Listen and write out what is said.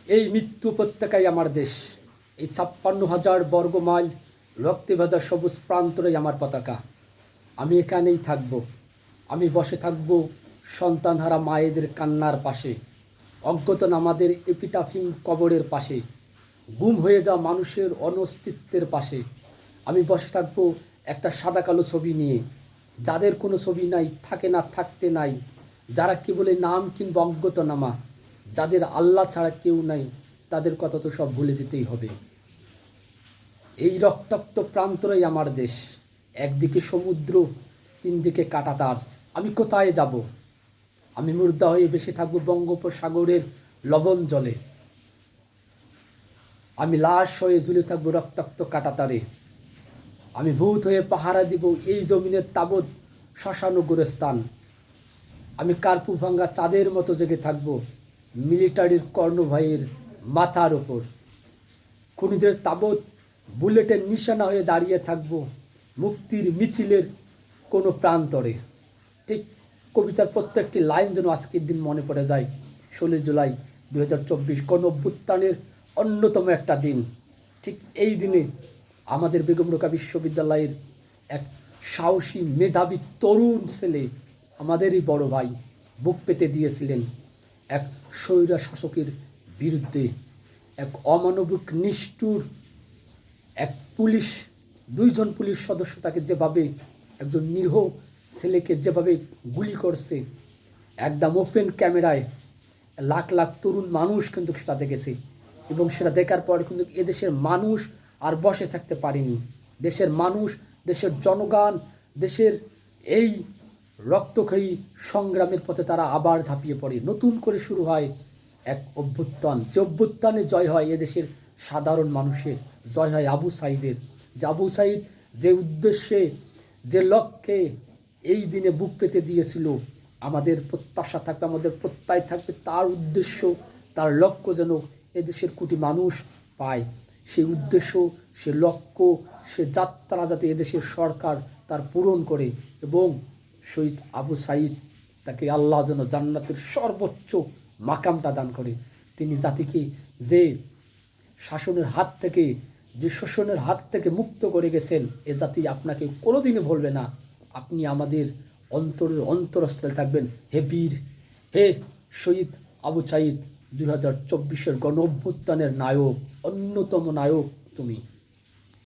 এই মৃত্যু উপত্যকাই আমার দেশ। এই ৫৬,০০০ বর্গমাইল রক্তে ভেজা সবুজ প্রান্তরেই আমার পতাকা। আমি এখানেই থাকব। আমি বসে থাকব সন্তানহারা মায়েদের কান্নার পাশে, অজ্ঞাতনামাদের এপিটাফিন কবরের পাশে, গুম হয়ে যাওয়া মানুষের অনস্তিত্বের পাশে। আমি বসে থাকব একটা সাদা কালো ছবি নিয়ে, যাদের কোনো ছবি নাই, থাকে না, থাকতে নাই, যারা কেবল নাম কিংবা অজ্ঞাতনামা, যাদের আল্লাহ ছাড়া কেউ নাই, তাদের কথা তো সব ভুলে যেতেই হবে। এই রক্তাক্ত প্রান্তরেই আমার দেশ। একদিকে সমুদ্র, তিন দিকে কাঁটাতার। আমি কোথায় যাব? আমি মুর্দা হয়ে বেঁচে থাকবো বঙ্গোপসাগরের লবণ জলে। আমি লাশ হয়ে ঝুলে থাকবো রক্তাক্ত কাঁটাতারে। আমি ভূত হয়ে পাহারা দিব এই জমিনের তাবৎ শ্মশান গোরস্থান। আমি কার্পু ভাঙ্গা চাঁদের মতো জেগে থাকবো মিলিটারির কর্ণভয়ের মাথার ওপর। খুনিদের তাবৎ বুলেটের নিশানা হয়ে দাঁড়িয়ে থাকবো মুক্তির মিছিলের কোনো প্রান্তরে। ঠিক কবিতার প্রত্যেকটি লাইন যেন আজকের দিন মনে পড়ে যায়। ১৬ জুলাই ২০২৪ গণ অভ্যুত্থানের অন্যতম একটা দিন। ঠিক এই দিনে আমাদের বেগম রোকেয়া বিশ্ববিদ্যালয়ের এক সাহসী মেধাবী তরুণ ছেলে, আমাদেরই বড় ভাই, বুক পেতে দিয়েছিলেন এক স্বৈরা শাসকের বিরুদ্ধে। এক অমানবিক নিষ্ঠুর এক পুলিশ, ২ জন পুলিশ সদস্য তাকে যেভাবে, একজন নিরীহ ছেলেকে যেভাবে গুলি করছে, একদম ওপেন ক্যামেরায় লাখ লাখ তরুণ মানুষ কিন্তু সেটা দেখেছে। এবং সেটা দেখার পর কিন্তু এদেশের মানুষ আর বসে থাকতে পারেনি। দেশের মানুষ, দেশের জনগণ, দেশের এই রক্তক্ষয়ী সংগ্রামের পথে তারা আবার ঝাঁপিয়ে পড়ে। নতুন করে শুরু হয় এক অভ্যুত্থান। যে অভ্যুত্থানে জয় হয় এদেশের সাধারণ মানুষের, জয় হয় আবু সাঈদের। যে আবু সাঈদ যে উদ্দেশ্যে, যে লক্ষ্যে এই দিনে বুক পেতে দিয়েছিল, আমাদের প্রত্যাশা থাকবে, আমাদের প্রত্যয় থাকবে তার উদ্দেশ্য, তার লক্ষ্য যেন এদেশের কোটি মানুষ পায়। সেই উদ্দেশ্য, সে লক্ষ্য, সে যাত্রা যাতে এদেশের সরকার তার পূরণ করে এবং শহীদ আবু সাঈদ তাকে আল্লাহ যেন জান্নাতের সর্বোচ্চ মাকামটা দান করে। তিনি জাতিকে যে শাসনের হাত থেকে, যে শোষণের হাত থেকে মুক্ত করে গেছেন, এ জাতি আপনাকে কোনোদিনই ভুলবে না। আপনি আমাদের অন্তরের অন্তরস্থলে থাকবেন। হে বীর, হে শহীদ আবু সাঈদ, ২০২৪ গণ অভ্যুত্থানের নায়ক, অন্যতম নায়ক তুমি।